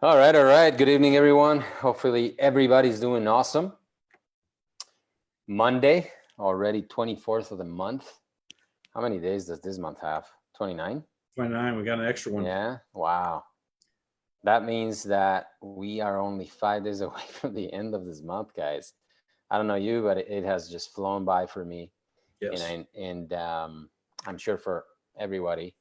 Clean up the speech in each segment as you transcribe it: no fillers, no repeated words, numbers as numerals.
All right, all right. Good evening, everyone. Hopefully, everybody's doing awesome. Monday, already 24th of the month. How many days does this month have? 29? 29. We got an extra one. Yeah, wow. That means that we are only 5 days away from the end of this month, guys. I don't know you, but it has just flown by for me, Yes. and I'm sure for everybody.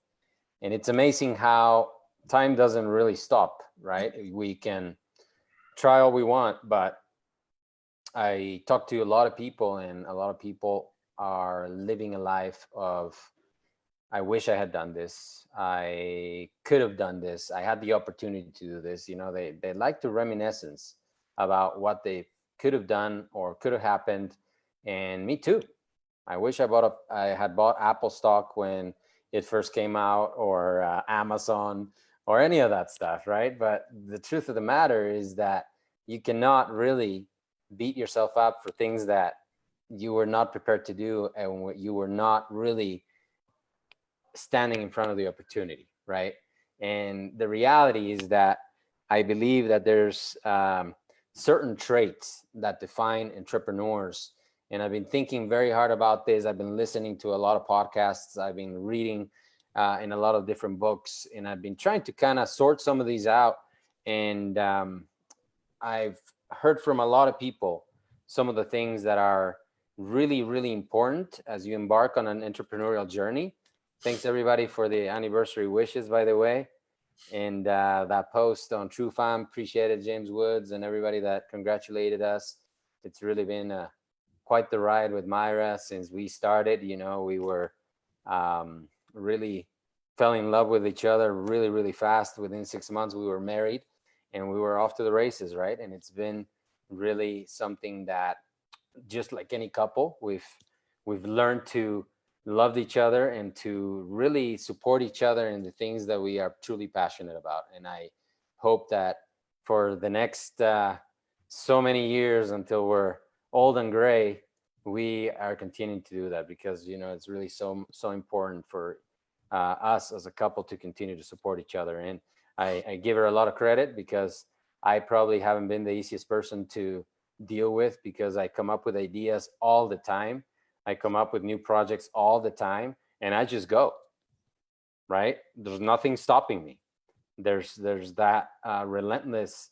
And it's amazing how time doesn't really stop, right? We can try all we want, but I talk to a lot of people, and a lot of people are living a life of, I wish I had done this. I could have done this. I had the opportunity to do this. They like to reminiscence about what they could have done or could have happened. And me too. I wish I had bought Apple stock when it first came out, or Amazon, or any of that stuff, right? But the truth of the matter is that you cannot really beat yourself up for things that you were not prepared to do, and what you were not really standing in front of the opportunity, right? And the reality is that I believe that there's certain traits that define entrepreneurs. And I've been thinking very hard about this. I've been listening to a lot of podcasts. I've been reading in a lot of different books, and I've been trying to kind of sort some of these out. And I've heard from a lot of people some of the things that are really, really important as you embark on an entrepreneurial journey. Thanks everybody for the anniversary wishes, by the way. And that post on TrueFam, appreciated James Woods and everybody that congratulated us. It's really been quite the ride with Myra since we started. We were really fell in love with each other really, really fast. Within 6 months, we were married and we were off to the races, right? And it's been really something that, just like any couple, we've learned to love each other and to really support each other in the things that we are truly passionate about. And I hope that for the next so many years, until we're old and gray, we are continuing to do that, because it's really so important for us as a couple to continue to support each other. And I give her a lot of credit, because I probably haven't been the easiest person to deal with, because I come up with ideas all the time. I come up with new projects all the time, and I just go, right? There's nothing stopping me. There's that relentless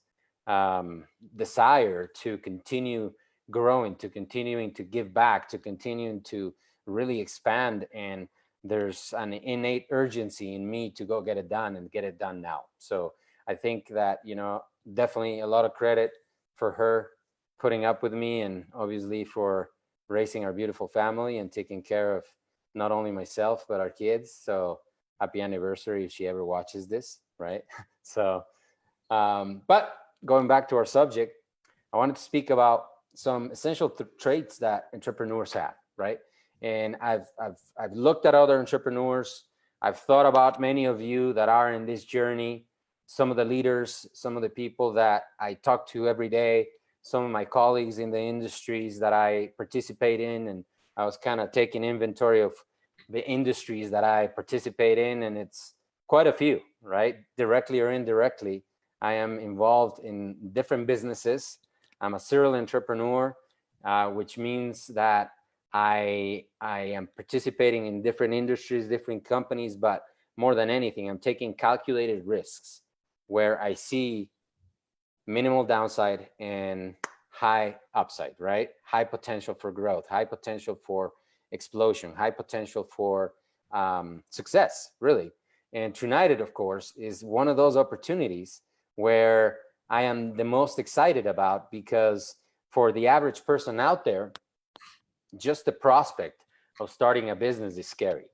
desire to continue growing, to continuing to give back, to continuing to really expand. And there's an innate urgency in me to go get it done, and get it done now. So I think that, definitely a lot of credit for her putting up with me, and obviously for raising our beautiful family and taking care of not only myself but our kids. So happy anniversary if she ever watches this, right? So but going back to our subject, I wanted to speak about some essential traits that entrepreneurs have, right? And I've looked at other entrepreneurs. I've thought about many of you that are in this journey, some of the leaders, some of the people that I talk to every day, some of my colleagues in the industries that I participate in. And I was kind of taking inventory of the industries that I participate in, and it's quite a few, right? Directly or indirectly, I am involved in different businesses. I'm a serial entrepreneur, which means that I am participating in different industries, different companies, but more than anything, I'm taking calculated risks where I see minimal downside and high upside, right? High potential for growth, high potential for explosion, high potential for success, really. And TrueNited, of course, is one of those opportunities where I am the most excited about, because for the average person out there, just the prospect of starting a business is scary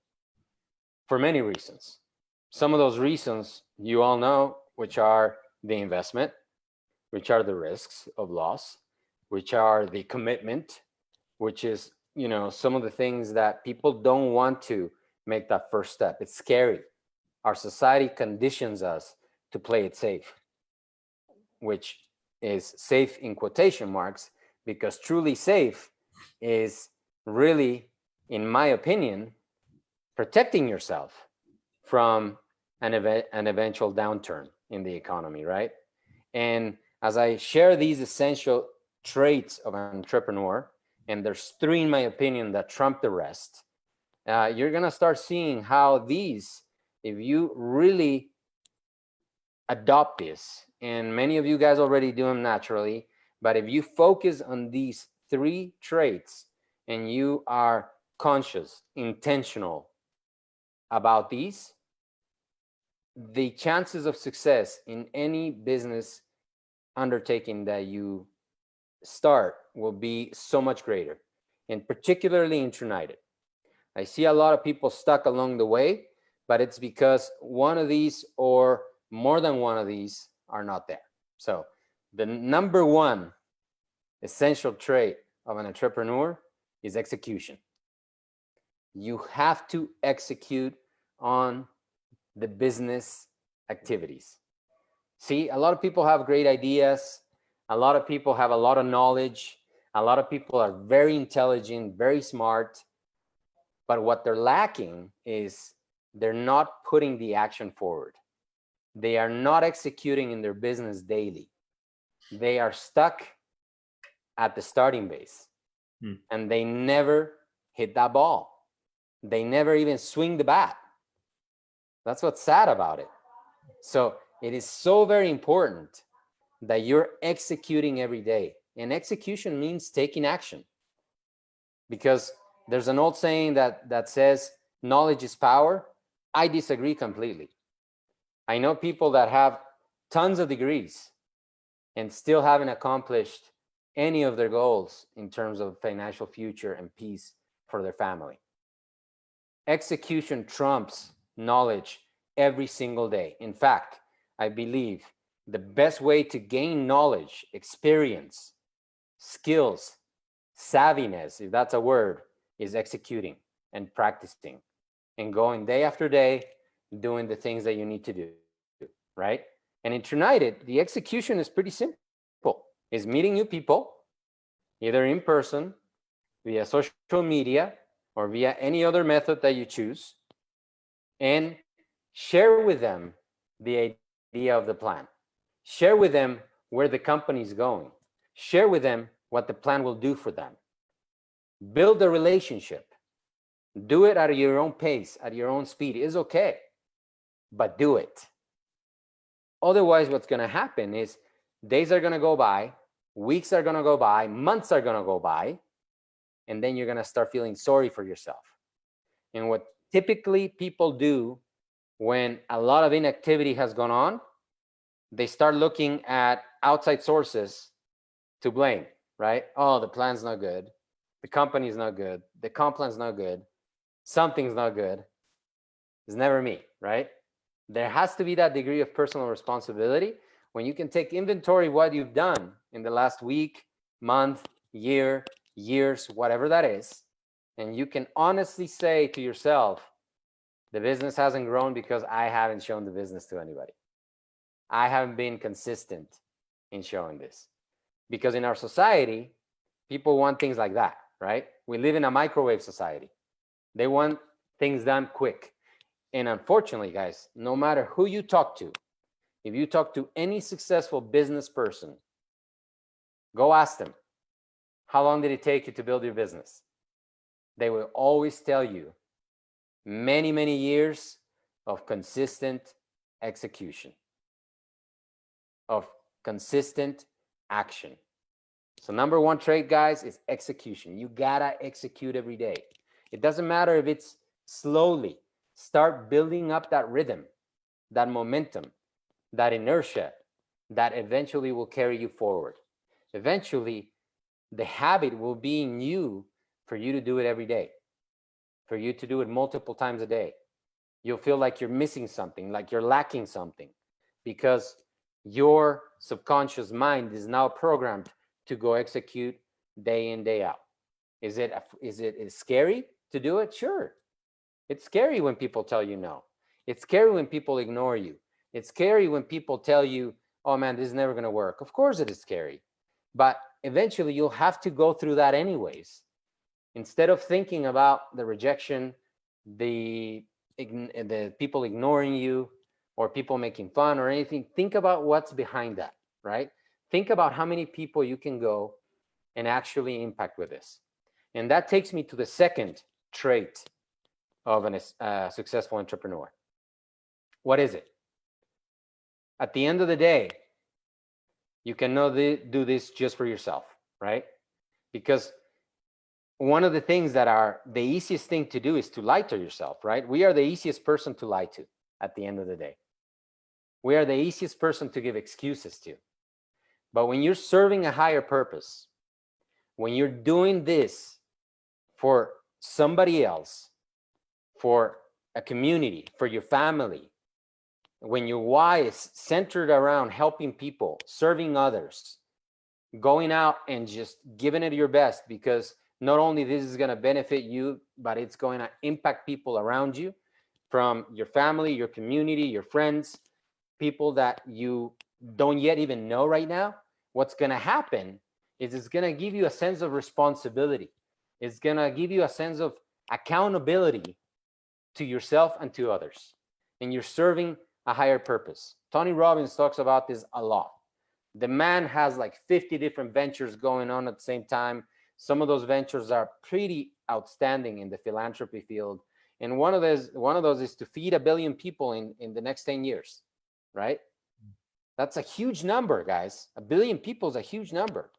for many reasons. Some of those reasons you all know, which are the investment, which are the risks of loss, which are the commitment, which is, some of the things that people don't want to make that first step. It's scary. Our society conditions us to play it safe, which is safe in quotation marks, because truly safe is really, in my opinion, protecting yourself from an eventual downturn in the economy, right? And as I share these essential traits of an entrepreneur, and there's 3 in my opinion that trump the rest, you're gonna start seeing how these, if you really adopt this, and many of you guys already do them naturally, but if you focus on these 3 traits and you are conscious, intentional about these, the chances of success in any business undertaking that you start will be so much greater, and particularly in TrueNited. I see a lot of people stuck along the way, but it's because one of these or more than one of these are not there. So the number 1 essential trait of an entrepreneur is execution. You have to execute on the business activities. See, a lot of people have great ideas. A lot of people have a lot of knowledge. A lot of people are very intelligent, very smart. But what they're lacking is they're not putting the action forward. They are not executing in their business daily. They are stuck at the starting base, and they never hit that ball. They never even swing the bat. That's what's sad about it. So it is so very important that you're executing every day. And execution means taking action. Because there's an old saying that says, knowledge is power. I disagree completely. I know people that have tons of degrees and still haven't accomplished any of their goals in terms of financial future and peace for their family. Execution trumps knowledge every single day. In fact, I believe the best way to gain knowledge, experience, skills, savviness, if that's a word, is executing and practicing and going day after day, doing the things that you need to do, right? And in TrueNited, the execution is pretty simple. It's meeting new people, either in person, via social media, or via any other method that you choose, and share with them the idea of the plan. Share with them where the company is going. Share with them what the plan will do for them. Build a relationship. Do it at your own pace, at your own speed. It's okay, but do it. Otherwise, what's going to happen is days are going to go by, weeks are going to go by, months are going to go by, and then you're going to start feeling sorry for yourself. And what typically people do when a lot of inactivity has gone on, they start looking at outside sources to blame, right? Oh, the plan's not good. The company's not good. The comp plan's not good. Something's not good. It's never me, right? There has to be that degree of personal responsibility when you can take inventory of what you've done in the last week, month, year, years, whatever that is. And you can honestly say to yourself, the business hasn't grown because I haven't shown the business to anybody. I haven't been consistent in showing this. Because in our society, people want things like that, right? We live in a microwave society. They want things done quick. And unfortunately, guys, no matter who you talk to, if you talk to any successful business person, go ask them, how long did it take you to build your business? They will always tell you many, many years of consistent execution, of consistent action. So number 1 trait, guys, is execution. You gotta execute every day. It doesn't matter if it's slowly. Start building up that rhythm, that momentum, that inertia that eventually will carry you forward. Eventually, the habit will be in you for you to do it every day, for you to do it multiple times a day. You'll feel like you're missing something, like you're lacking something, because your subconscious mind is now programmed to go execute day in, day out. Is it scary to do it? Sure. It's scary when people tell you no. It's scary when people ignore you. It's scary when people tell you, oh man, this is never going to work. Of course it is scary. But eventually you'll have to go through that anyways. Instead of thinking about the rejection, the people ignoring you, or people making fun or anything, think about what's behind that. right? Think about how many people you can go and actually impact with this. And that takes me to the second trait of a successful entrepreneur. What is it? At the end of the day, you cannot do this just for yourself, right? Because one of the things that are the easiest thing to do is to lie to yourself, right? We are the easiest person to lie to at the end of the day. We are the easiest person to give excuses to. But when you're serving a higher purpose, when you're doing this for somebody else, for a community, for your family, when your why is centered around helping people, serving others, going out and just giving it your best, because not only this is going to benefit you, but it's going to impact people around you, from your family, your community, your friends, people that you don't yet even know right now. What's going to happen is it's going to give you a sense of responsibility. It's going to give you a sense of accountability to yourself and to others. And you're serving a higher purpose. Tony Robbins talks about this a lot. The man has like 50 different ventures going on at the same time. Some of those ventures are pretty outstanding in the philanthropy field. And one of those is to feed 1 billion people in the next 10 years, right? That's a huge number, guys. 1 billion people is a huge number.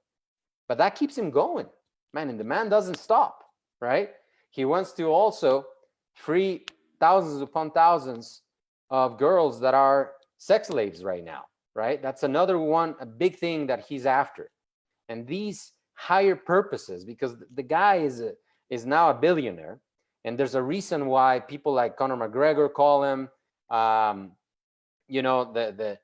But that keeps him going, man. And the man doesn't stop, right? He wants to also free thousands upon thousands of girls that are sex slaves right now, right? That's another one, a big thing that he's after. And these higher purposes, because the guy is now a billionaire, and there's a reason why people like Conor McGregor call him, the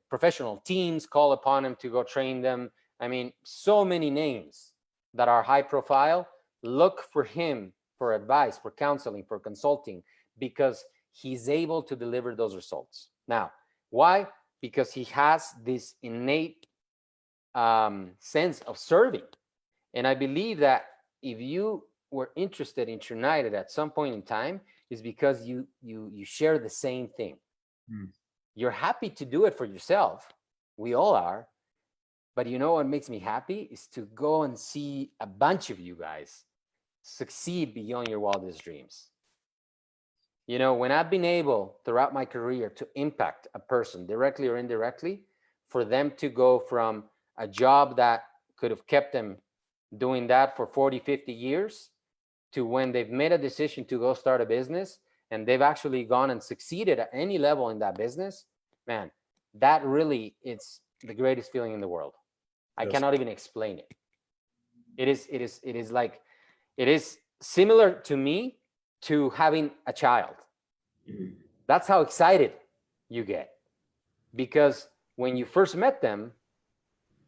professional teams call upon him to go train them. I mean, so many names that are high profile look for him for advice, for counseling, for consulting, because he's able to deliver those results. Now, why? Because he has this innate sense of serving. And I believe that if you were interested in United at some point in time, is because you share the same thing. You're happy to do it for yourself. We all are. But you know what makes me happy is to go and see a bunch of you guys succeed beyond your wildest dreams. You know, when I've been able throughout my career to impact a person directly or indirectly, for them to go from a job that could have kept them doing that for 40, 50 years to when they've made a decision to go start a business and they've actually gone and succeeded at any level in that business, man, that really, it's the greatest feeling in the world. I cannot even explain it. It is similar to me to having a child. That's how excited you get, because when you first met them,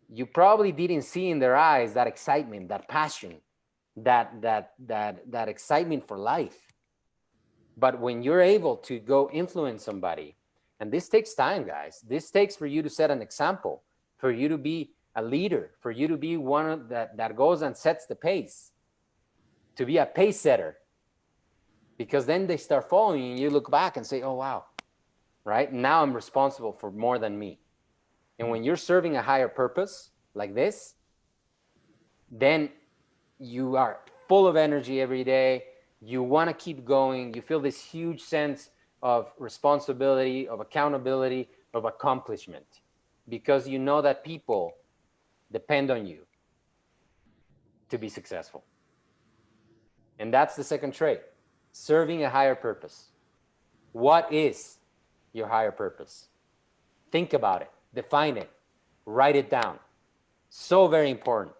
you probably didn't see in their eyes that excitement, that passion, that excitement for life. But when you're able to go influence somebody, and this takes time, guys, this takes for you to set an example, for you to be a leader, for you to be one that goes and sets the pace, to be a pace setter, because then they start following you and you look back and say, oh, wow, right? Now I'm responsible for more than me. And when you're serving a higher purpose like this, then you are full of energy every day. You want to keep going. You feel this huge sense of responsibility, of accountability, of accomplishment, because you know that people depend on you to be successful. And that's the second trait, serving a higher purpose. What is your higher purpose? Think about it, define it, write it down. So very important.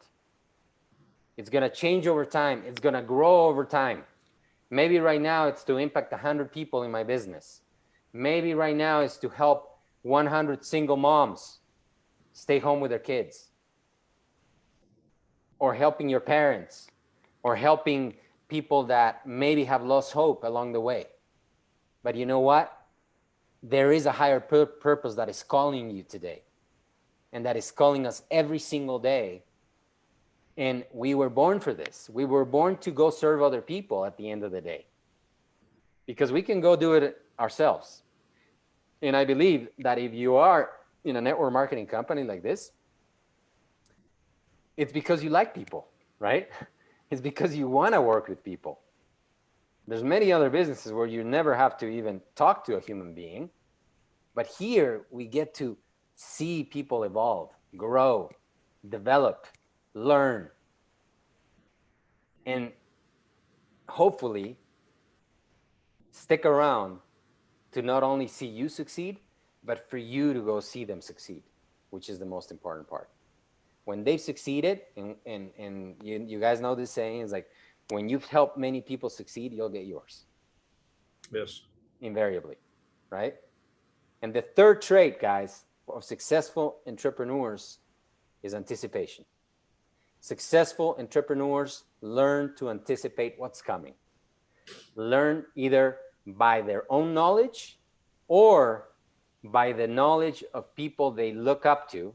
It's going to change over time. It's going to grow over time. Maybe right now it's to impact 100 people in my business. Maybe right now it's to help 100 single moms stay home with their kids, or helping your parents, or helping people that maybe have lost hope along the way. But you know what? There is a higher purpose that is calling you today, and that is calling us every single day. And we were born for this. We were born to go serve other people at the end of the day, because we can go do it ourselves. And I believe that if you are in a network marketing company like this, it's because you like people, right? It's because you want to work with people. There's many other businesses where you never have to even talk to a human being. But here we get to see people evolve, grow, develop, learn, and hopefully stick around to not only see you succeed, but for you to go see them succeed, which is the most important part. When they've succeeded, and you guys know this saying, is like, when you've helped many people succeed, you'll get yours. Yes. Invariably, right? And the third trait, guys, of successful entrepreneurs is anticipation. Successful entrepreneurs learn to anticipate what's coming. Learn either by their own knowledge or by the knowledge of people they look up to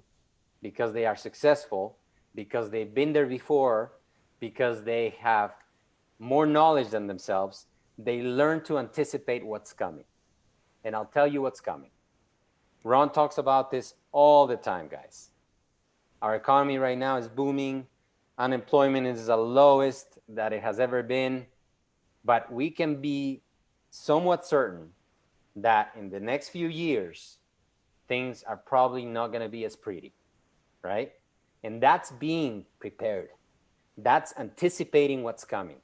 because they are successful, because they've been there before, because they have more knowledge than themselves. They learn to anticipate what's coming. And I'll tell you what's coming. Ron talks about this all the time, guys. Our economy right now is booming. Unemployment is the lowest that it has ever been. But we can be somewhat certain that in the next few years, things are probably not going to be as pretty, right? And that's being prepared. That's anticipating what's coming.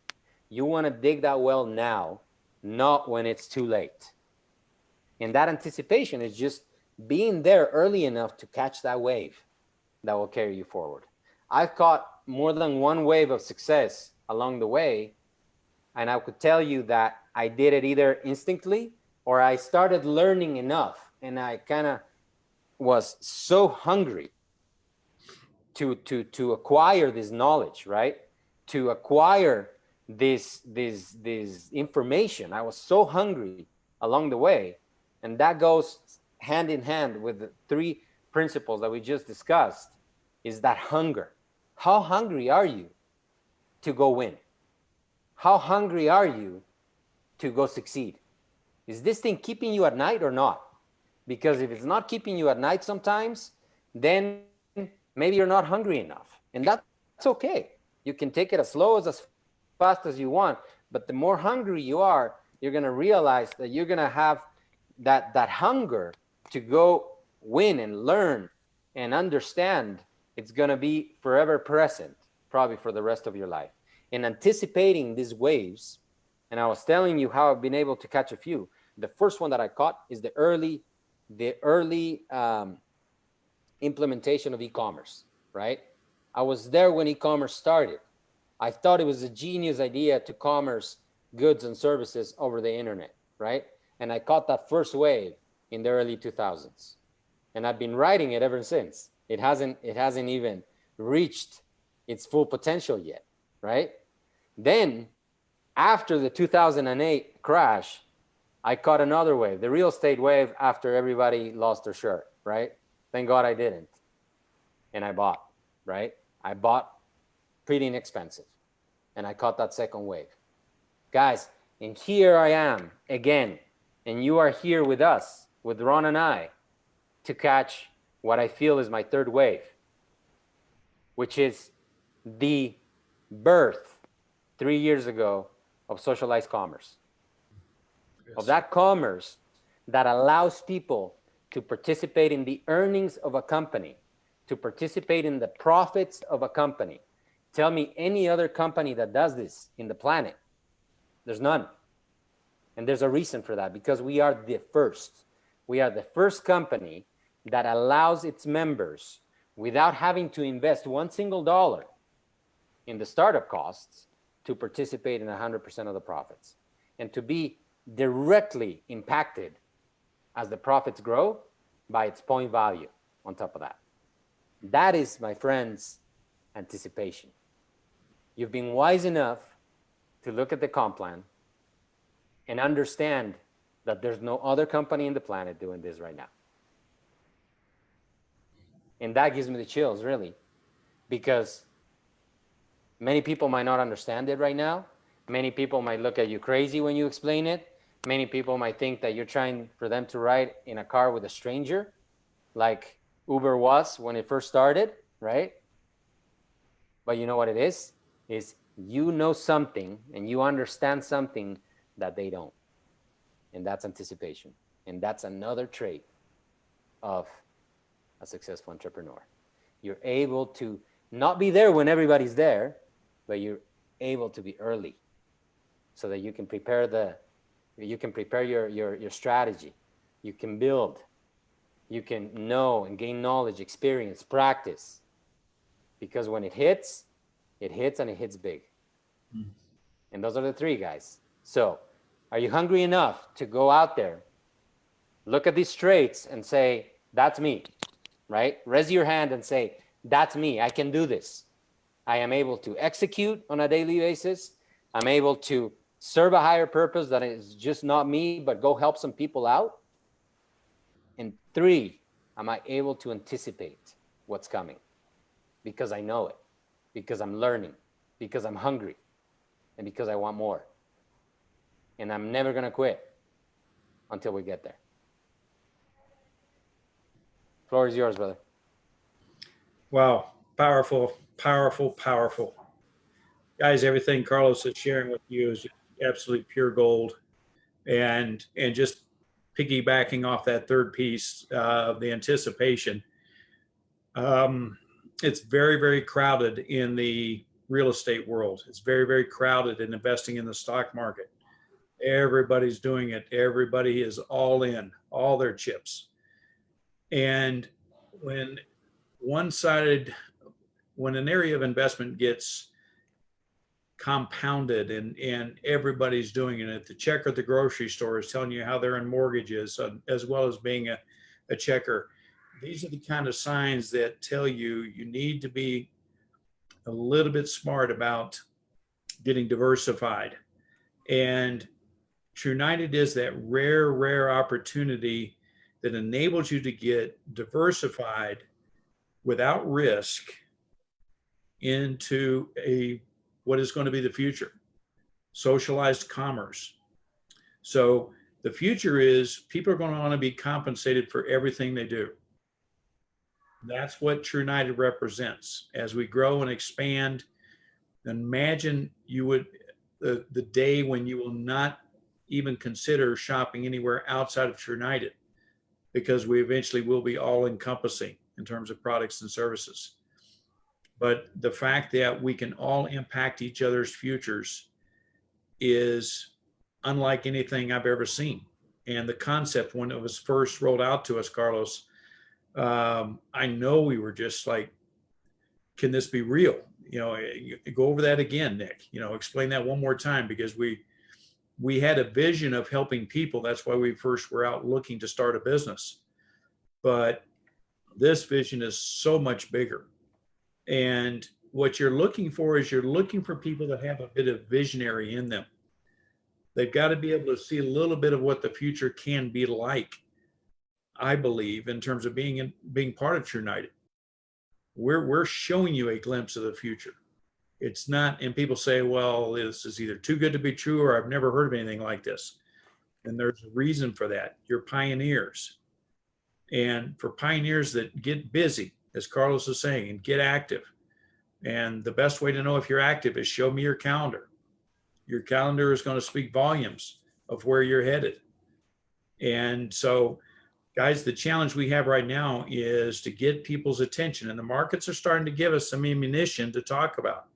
You want to dig that well now, not when it's too late. And that anticipation is just being there early enough to catch that wave that will carry you forward. I've caught more than one wave of success along the way, and I could tell you that I did it either instinctively or I started learning enough, and I kind of was so hungry to acquire this knowledge, right? To acquire this information. I was so hungry along the way, and that goes hand in hand with the three principles that we just discussed, is that hunger. How hungry are you to go win? How hungry are you to go succeed? Is this thing keeping you at night or not? Because if it's not keeping you at night sometimes, then maybe you're not hungry enough. And that's okay. You can take it as slow as fast as you want, but the more hungry you are, you're going to realize that you're going to have that hunger to go win and learn and understand. It's going to be forever present, probably for the rest of your life. And anticipating these waves, and I was telling you how I've been able to catch a few. The first one that I caught is the early implementation of e-commerce, right? I was there when e-commerce started. I thought it was a genius idea to commerce goods and services over the internet, right? And I caught that first wave in the early 2000s. And I've been riding it ever since. It hasn't even reached its full potential yet, right? Then after the 2008 crash, I caught another wave, the real estate wave, after everybody lost their shirt, right? Thank God I didn't. And I bought, right? I bought pretty inexpensive. And I caught that second wave. Guys, and here I am again. And you are here with us, with Ron and I, to catch what I feel is my third wave, which is the birth 3 years ago of socialized commerce. Yes. Of that commerce that allows people to participate in the earnings of a company, to participate in the profits of a company. Tell me any other company that does this in the planet. There's none. And there's a reason for that, because we are the first. We are the first company that allows its members, without having to invest one single dollar in the startup costs, to participate in 100% of the profits and to be directly impacted as the profits grow by its point value on top of that. That is, my friends, anticipation. You've been wise enough to look at the comp plan and understand that there's no other company in the planet doing this right now. And that gives me the chills, really, because many people might not understand it right now. Many people might look at you crazy when you explain it. Many people might think that you're trying for them to ride in a car with a stranger. like Uber was when it first started, right? But you know what it is? Is you know something and you understand something that they don't. And that's anticipation. And that's another trait of a successful entrepreneur. You're able to not be there when everybody's there, but you're able to be early so that you can prepare your strategy. You can build, you can know and gain knowledge, experience, practice. Because when it hits and it hits big. And those are the three, guys. So are you hungry enough to go out there, look at these traits and say, that's me, right? Raise your hand and say, that's me. I can do this. I am able to execute on a daily basis. I'm able to serve a higher purpose that is just not me, but go help some people out. And three, am I able to anticipate what's coming? Because I know it, because I'm learning, because I'm hungry, and because I want more. And I'm never going to quit until we get there. Floor is yours, brother. Wow. Powerful, powerful, powerful. Guys, everything Carlos is sharing with you is absolutely pure gold. And just piggybacking off that third piece of the anticipation, it's very, very crowded in the real estate world. It's very, very crowded in investing in the stock market. Everybody's doing it. Everybody is all in, all their chips. And when when an area of investment gets compounded and everybody's doing it, at the checker at the grocery store is telling you how they're in mortgages, as well as being a checker. These are the kind of signs that tell you need to be a little bit smart about getting diversified. And TrueNited is that rare opportunity that enables you to get diversified without risk into what is going to be the future, socialized commerce. So the future is people are going to want to be compensated for everything they do. That's what TrueNited represents. As we grow and expand, imagine the day when you will not even consider shopping anywhere outside of TrueNited, because we eventually will be all encompassing in terms of products and services. But the fact that we can all impact each other's futures is unlike anything I've ever seen. And the concept, when it was first rolled out to us, Carlos, I know we were just like, can this be real? Go over that again, Nick. Explain that one more time, because we had a vision of helping people. That's why we first were out looking to start a business. But this vision is so much bigger. And what you're looking for is you're looking for people that have a bit of visionary in them. They've got to be able to see a little bit of what the future can be like, I believe, in terms of being part of TrueNited. We're showing you a glimpse of the future. It's not, and people say, well, this is either too good to be true or I've never heard of anything like this. And there's a reason for that. You're pioneers. And for pioneers that get busy, as Carlos is saying, and get active. And the best way to know if you're active is show me your calendar. Your calendar is going to speak volumes of where you're headed. And so, guys, the challenge we have right now is to get people's attention. And the markets are starting to give us some ammunition to talk about.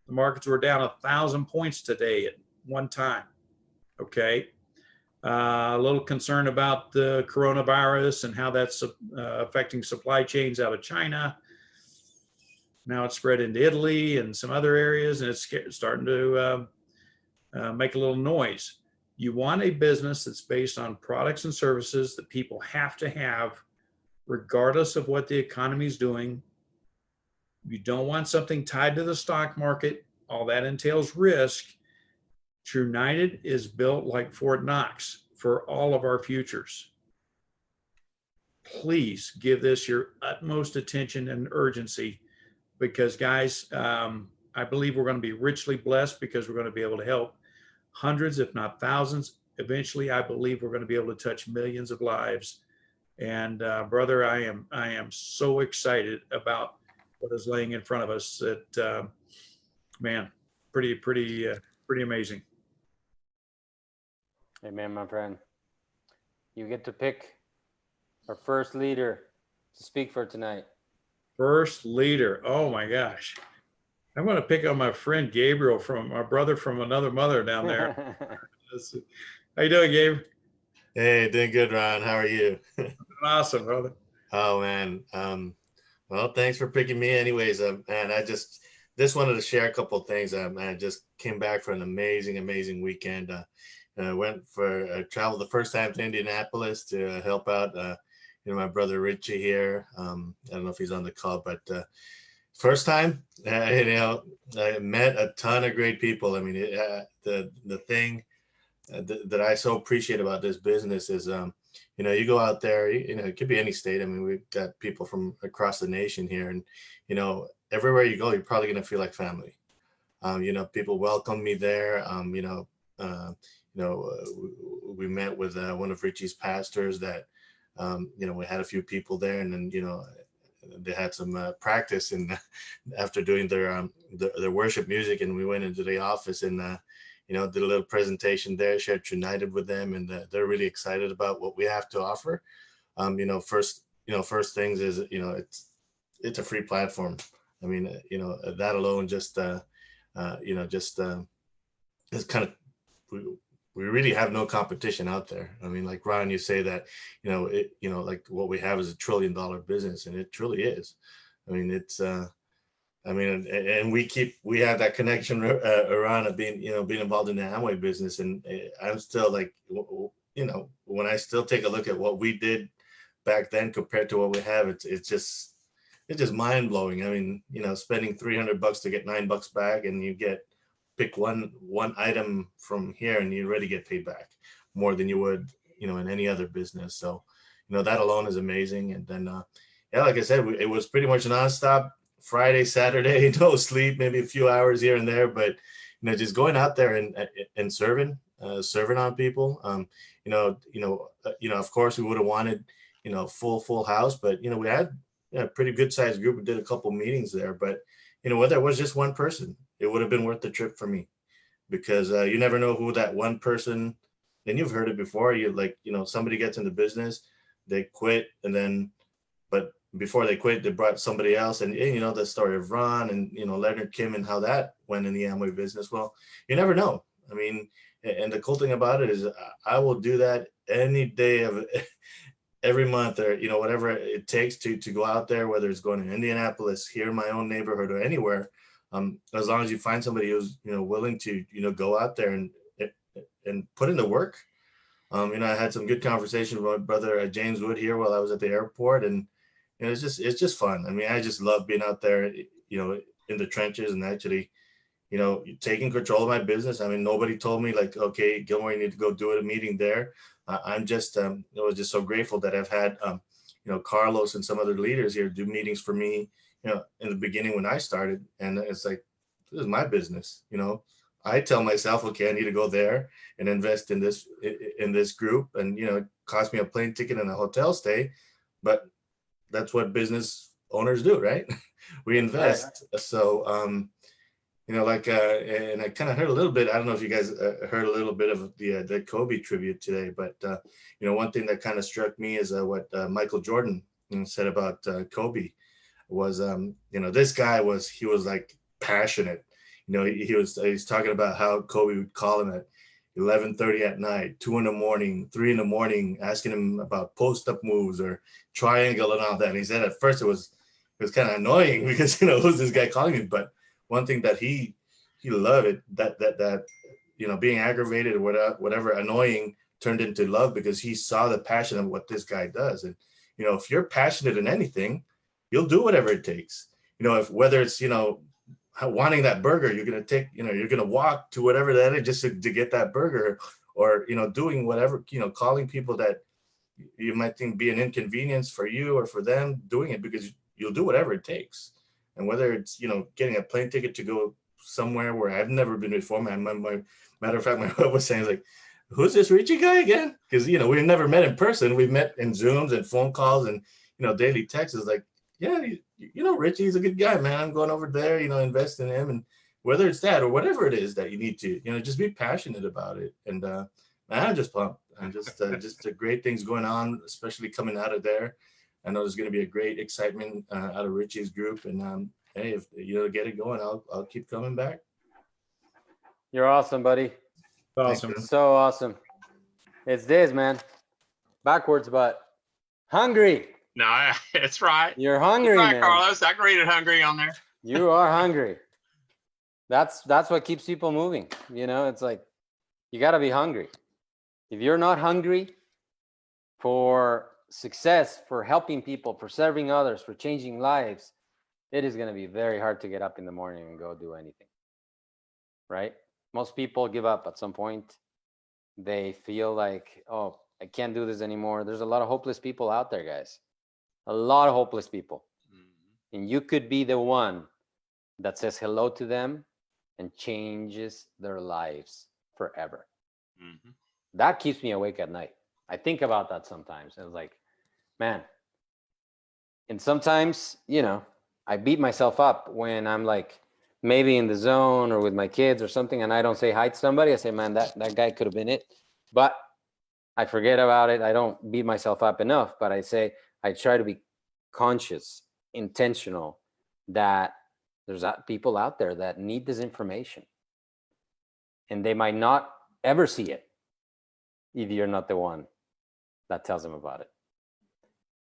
The markets were down 1,000 points today at one time. Okay. A little concern about the coronavirus and how that's affecting supply chains out of China. Now it's spread into Italy and some other areas, and it's starting to make a little noise. You want a business that's based on products and services that people have to have, regardless of what the economy is doing. You don't want something tied to the stock market. All that entails risk. TrueNited is built like Fort Knox for all of our futures. Please give this your utmost attention and urgency, because, guys, I believe we're going to be richly blessed because we're going to be able to help hundreds, if not thousands. Eventually, I believe we're going to be able to touch millions of lives And brother, I am so excited about what is laying in front of us. That man, pretty amazing. Amen, my friend. You get to pick our first leader to speak for tonight. First leader. Oh my gosh. I'm going to pick on my friend Gabriel, from my brother from another mother down there. How you doing, Gabe? Hey, doing good, Ron. How are you? Awesome, brother. Oh man. Well, thanks for picking me anyways. Man, I just wanted to share a couple of things. Man, I just came back for an amazing weekend. And I went for travel the first time to Indianapolis to help out my brother Richie here. I don't know if he's on the call, but first time, I met a ton of great people. I mean, the thing that I so appreciate about this business is, you go out there, it could be any state. I mean, we've got people from across the nation here, and, everywhere you go, you're probably going to feel like family. People welcome me there. We met with one of Richie's pastors that, we had a few people there, and then, they had some practice, and after doing their worship music, and we went into the office and did a little presentation there, shared United with them, and they're really excited about what we have to offer. First things is, it's a free platform. I mean, that alone just it's kind of, we really have no competition out there. I mean, like Ron, you say that, like what we have is $1 trillion business, and it truly is. I mean, it's, and we have that connection around of being involved in the Amway business. And I'm still like, when I still take a look at what we did back then compared to what we have, it's just mind blowing. I mean, spending $300 to get $9 back, and you pick one item from here, and you already get paid back more than you would, in any other business. So, that alone is amazing. And then, like I said, it was pretty much nonstop. Friday, Saturday, no sleep, maybe a few hours here and there, but just going out there and serving on people. Of course, we would have wanted full house, but we had a pretty good sized group. We did a couple meetings there, but whether it was just one person, it would have been worth the trip for me, because you never know who that one person. And you've heard it before. Somebody gets into business, they quit, and then, but before they quit, they brought somebody else. And the story of Ron and, Leonard Kim and how that went in the Amway business. Well, you never know. I mean, and the cool thing about it is I will do that any day of every month, or, whatever it takes to go out there, whether it's going to Indianapolis, here in my own neighborhood, or anywhere. As long as you find somebody who's, willing to, go out there and put in the work. I had some good conversation with my brother James Wood here while I was at the airport, and it's just fun. I mean, I just love being out there, in the trenches, and actually, taking control of my business. I mean, nobody told me like, okay, Gilmore, you need to go do a meeting there. I'm just, I was just so grateful that I've had, Carlos and some other leaders here do meetings for me, in the beginning when I started. And it's like, this is my business. I tell myself, okay, I need to go there and invest in this group. And, it cost me a plane ticket and a hotel stay, but that's what business owners do, right? We invest. Right. So, and I kind of heard a little bit, I don't know if you guys heard a little bit of the Kobe tribute today, but, one thing that kind of struck me is what Michael Jordan said about Kobe was, this guy was like passionate. He's talking about how Kobe would call him at 11:30 at night, 2 a.m, 3 a.m, asking him about post-up moves or triangle and all that. And he said at first it was kind of annoying because, who's this guy calling me? But one thing that he loved it, that being aggravated or whatever annoying turned into love, because he saw the passion of what this guy does. And, if you're passionate in anything, you'll do whatever it takes. Whether it's, wanting that burger, you're going to take, you're going to walk to whatever that is just to get that burger, or, doing whatever, calling people that you might think be an inconvenience for you or for them, doing it because you'll do whatever it takes. And whether it's, getting a plane ticket to go somewhere where I've never been before, my matter of fact, my wife was saying, like, who's this Richie guy again? Because, you know, we've never met in person. We've met in Zooms and phone calls and, you know, daily texts. Like, yeah, you know, Richie's a good guy, man. I'm going over there, you know, invest in him. And whether it's that or whatever it is that you need to, you know, just be passionate about it. And man, I'm just pumped. I'm just great things going on, especially coming out of there. I know there's going to be a great excitement out of Richie's group. And hey, if you know, get it going, I'll keep coming back. You're awesome, buddy. Awesome. Thanks, So awesome. It's this, man. Backwards, but hungry. No, it's right. You're hungry, You're right, man. Carlos. I can read it hungry on there. You are hungry. That's what keeps people moving. You know, it's like you got to be hungry. If you're not hungry for success, for helping people, for serving others, for changing lives, it is going to be very hard to get up in the morning and go do anything. Right? Most people give up at some point. They feel like, oh, I can't do this anymore. There's a lot of hopeless people out there, guys. A lot of hopeless people. And you could be the one that says hello to them and changes their lives forever. Mm-hmm. That keeps me awake at night. I think about that sometimes. And it's like, man. And sometimes, you know, I beat myself up when I'm like maybe in the zone or with my kids or something, and I don't say hi to somebody. I say, man, that guy could have been it. But I forget about it. I don't beat myself up enough, but I try to be conscious, intentional, that there's people out there that need this information. And they might not ever see it if you're not the one that tells them about it.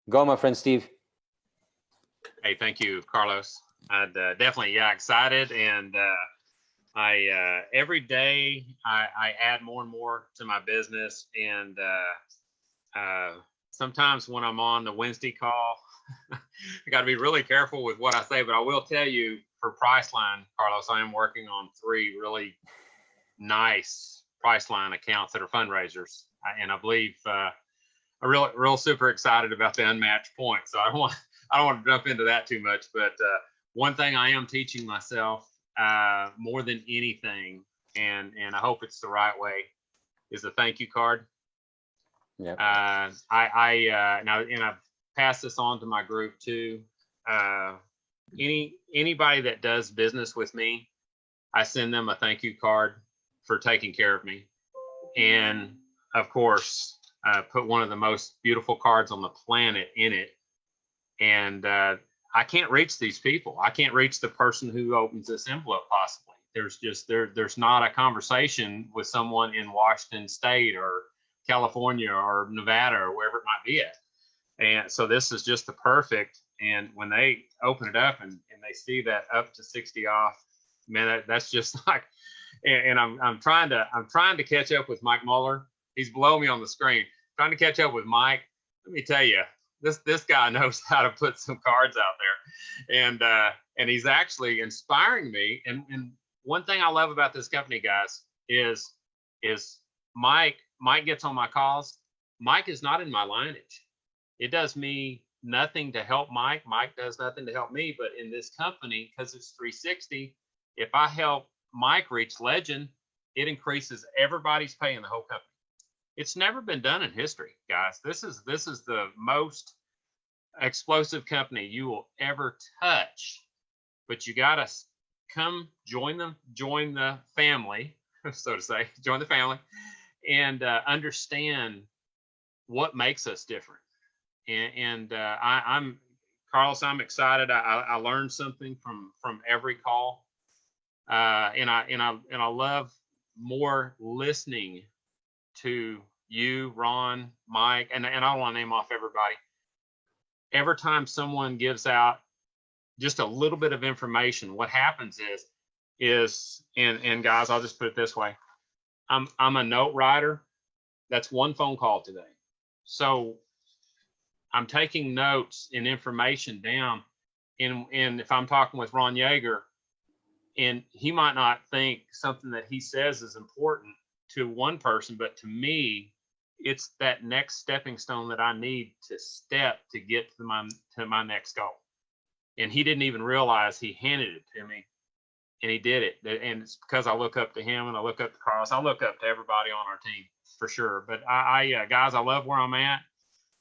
Go, my friend Steve. Hey, thank you, Carlos. I'd definitely, excited. And I every day I add more and more to my business. And sometimes when I'm on the Wednesday call, I got to be really careful with what I say. But I will tell you, for Priceline, Carlos, I am working on 3 really nice Priceline accounts that are fundraisers. And I believe I'm real super excited about the unmatched point. So I don't want to jump into that too much. But one thing I am teaching myself more than anything, and I hope it's the right way, is a thank you card. Yeah. Now, and I've passed this on to my group too. Anybody that does business with me, I send them a thank you card for taking care of me. And of course, put one of the most beautiful cards on the planet in it. And I can't reach these people. I can't reach the person who opens this envelope possibly. There's not a conversation with someone in Washington State or California or Nevada or wherever it might be at. And so this is just the perfect. And when they open it up and they see that up to 60 off, man, that's just like, and I'm trying to catch up with Mike Muller. He's below me on the screen. Trying to catch up with Mike. Let me tell you, this guy knows how to put some cards out there, and he's actually inspiring me. And one thing I love about this company, guys, is Mike gets on my calls. Mike is not in my lineage. It does me nothing to help Mike. Mike does nothing to help me. But in this company, because it's 360, if I help Mike reach legend, it increases everybody's pay in the whole company. It's never been done in history, guys. This is the most explosive company you will ever touch. But you got to come join the family, so to say, join the family, and understand what makes us different. And I'm Carlos. I'm excited. I learned something from every call, and I love more listening to you, Ron, Mike, and I don't want to name off everybody. Every time someone gives out just a little bit of information, what happens is and guys, I'll just put it this way: I'm a note writer. That's one phone call today. So I'm taking notes and information down. And if I'm talking with Ron Yeager, and he might not think something that he says is important to one person, but to me, it's that next stepping stone that I need to step to get to my next goal. And he didn't even realize he handed it to me, and he did it. And it's because I look up to him, and I look up to Carlos. I look up to everybody on our team. for sure. But guys, I love where I'm at.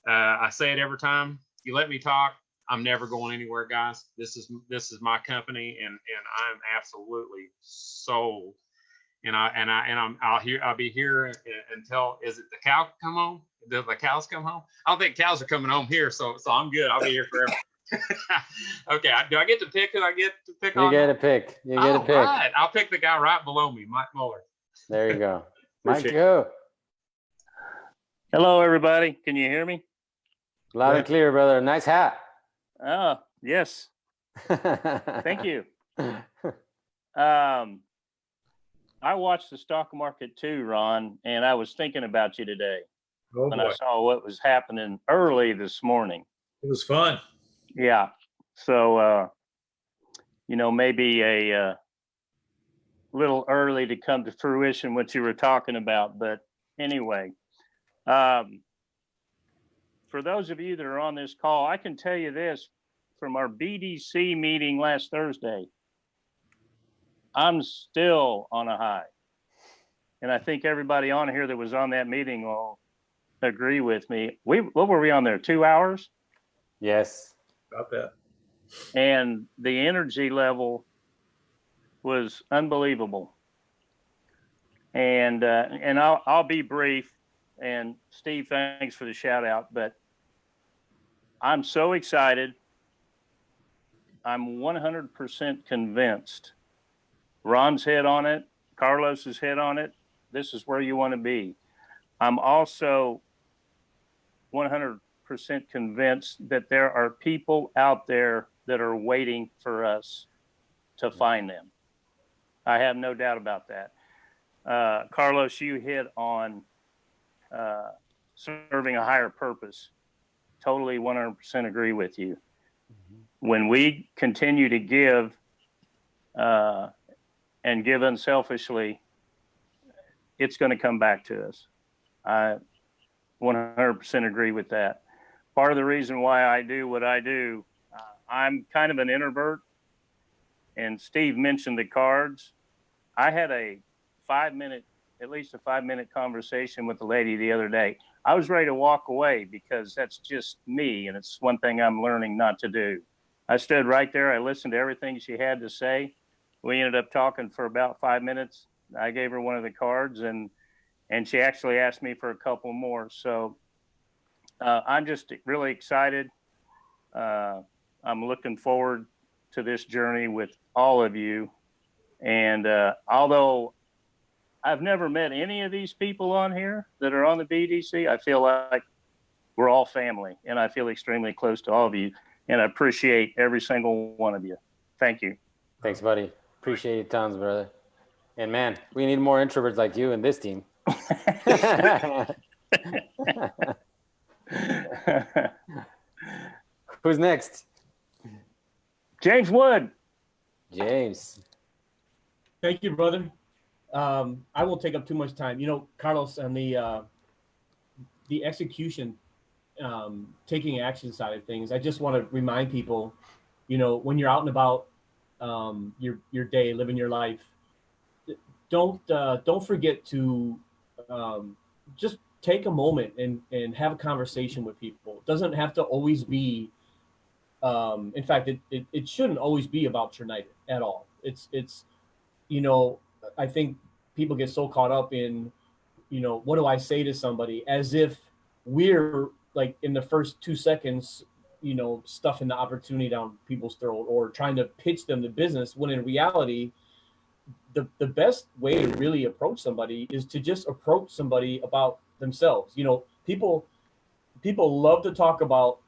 I say it every time. You let me talk, I'm never going anywhere, guys. This is my company, and I'm absolutely sold. And I'll be here until, is it the cow come home? Do the cows come home? I don't think cows are coming home here, so I'm good. I'll be here forever. Okay, do I get to pick who I get to pick on? You get a pick. You get a pick. Right. I'll pick the guy right below me, Mike Muller. There you go. Mike, Appreciate go. Hello, everybody. Can you hear me? Loud and clear, brother. Nice hat. Oh, yes. Thank you. I watched the stock market too, Ron, and I was thinking about you today Oh when boy, I saw what was happening early this morning. it was fun. Yeah. So, maybe a little early to come to fruition what you were talking about. But anyway, for those of you that are on this call, I can tell you this from our BDC meeting last Thursday. I'm still on a high. And I think everybody on here that was on that meeting will agree with me. What were we on there? 2 hours? Yes. About that. And the energy level was unbelievable. And I'll be brief. And Steve, thanks for the shout out. But I'm so excited. I'm 100% convinced. Ron's hit on it. Carlos's hit on it. This is where you want to be. I'm also 100% convinced that there are people out there that are waiting for us to find them. I have no doubt about that. Carlos, you hit on serving a higher purpose. Totally 100% agree with you. When we continue to give and give unselfishly, it's going to come back to us. I 100% agree with that. Part of the reason why I do what I do, I'm kind of an introvert, and Steve mentioned the cards. I had at least a 5-minute conversation with the lady the other day. I was ready to walk away because that's just me, and it's one thing I'm learning not to do. I stood right there. I listened to everything she had to say. We ended up talking for about 5 minutes. I gave her one of the cards, and she actually asked me for a couple more. So I'm just really excited. I'm looking forward to this journey with all of you. And although I've never met any of these people on here that are on the BDC, I feel like we're all family, and I feel extremely close to all of you. And I appreciate every single one of you. Thank you. Thanks, buddy. Appreciate it tons, brother. And man, we need more introverts like you in this team. Who's next? James Wood. James. Thank you, brother. I won't take up too much time. Carlos, on the execution, taking action side of things, I just want to remind people, when you're out and about, your day, living your life, don't forget to just take a moment and have a conversation with people. It doesn't have to always be. In fact, it shouldn't always be about United at all. It's I think people get so caught up in, what do I say to somebody, as if we're like in the first 2 seconds, stuffing the opportunity down people's throat or trying to pitch them the business, when in reality, the best way to really approach somebody is to just approach somebody about themselves. People love to talk about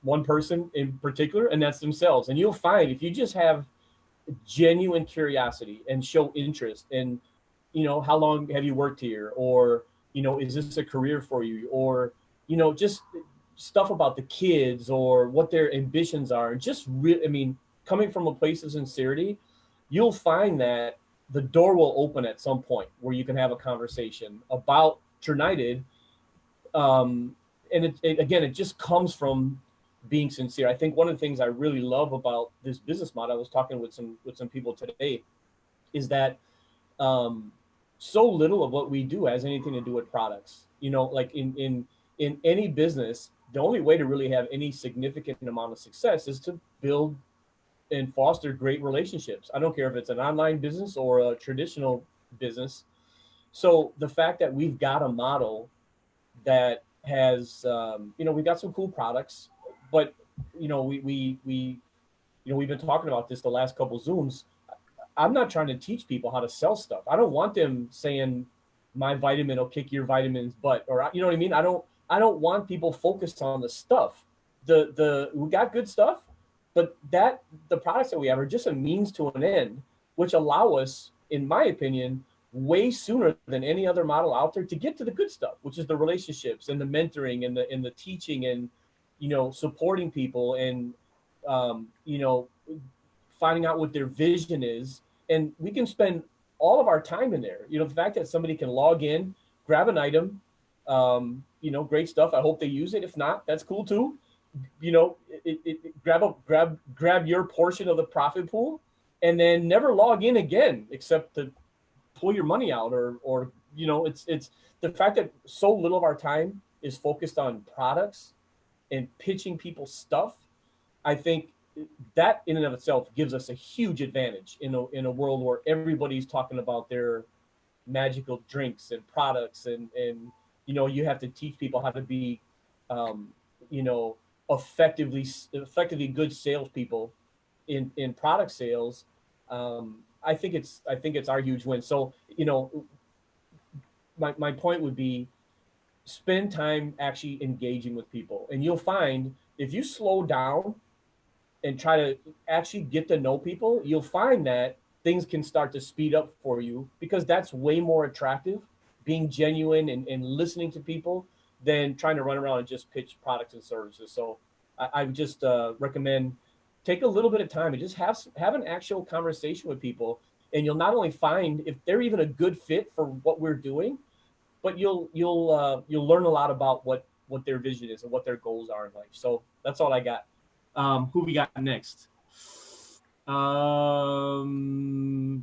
one person in particular, and that's themselves. And you'll find if you just have genuine curiosity and show interest in, how long have you worked here? Or, is this a career for you? Or, just stuff about the kids or what their ambitions are. Just coming from a place of sincerity, you'll find that the door will open at some point where you can have a conversation about United. And it just comes from being sincere. I think one of the things I really love about this business model, I was talking with some people today, is that so little of what we do has anything to do with products. Like in any business, the only way to really have any significant amount of success is to build and foster great relationships. I don't care if it's an online business or a traditional business. So the fact that we've got a model that has, we've got some cool products, but we've been talking about this the last couple Zooms. I'm not trying to teach people how to sell stuff. I don't want them saying my vitamin will kick your vitamins butt, or you know what I mean. I don't want people focused on the stuff. We got good stuff, but the products that we have are just a means to an end, which allow us, in my opinion, way sooner than any other model out there to get to the good stuff, which is the relationships and the mentoring and the teaching and supporting people and finding out what their vision is. And we can spend all of our time in there. The fact that somebody can log in, grab an item, great stuff. I hope they use it. If not, that's cool too. Grab your portion of the profit pool and then never log in again except to pull your money out or it's the fact that so little of our time is focused on products and pitching people stuff. I think that in and of itself gives us a huge advantage in a world where everybody's talking about their magical drinks and products and you have to teach people how to be effectively good salespeople in product sales. I think it's our huge win. So my point would be spend time actually engaging with people, and you'll find if you slow down and try to actually get to know people, you'll find that things can start to speed up for you, because that's way more attractive, being genuine and listening to people, than trying to run around and just pitch products and services. So I would just recommend take a little bit of time and just have an actual conversation with people, and you'll not only find if they're even a good fit for what we're doing, but you'll learn a lot about what their vision is and what their goals are in life. So that's all I got. Who we got next?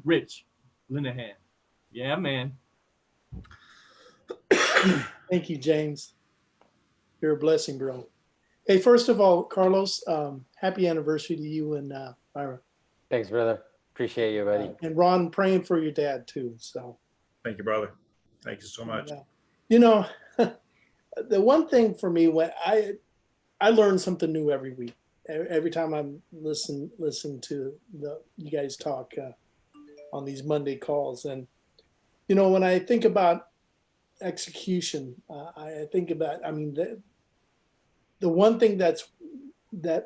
Rich Linehan. Yeah, man. Thank you, James. You're a blessing, bro. Hey, first of all, Carlos, happy anniversary to you and Myra. Thanks, brother. Appreciate you, buddy. And Ron, praying for your dad too. So Thank you, brother. Thank you so much. The one thing for me, when I learn something new every week. Every time I'm listen to you guys talk on these Monday calls, and when I think about execution, I think about the one thing that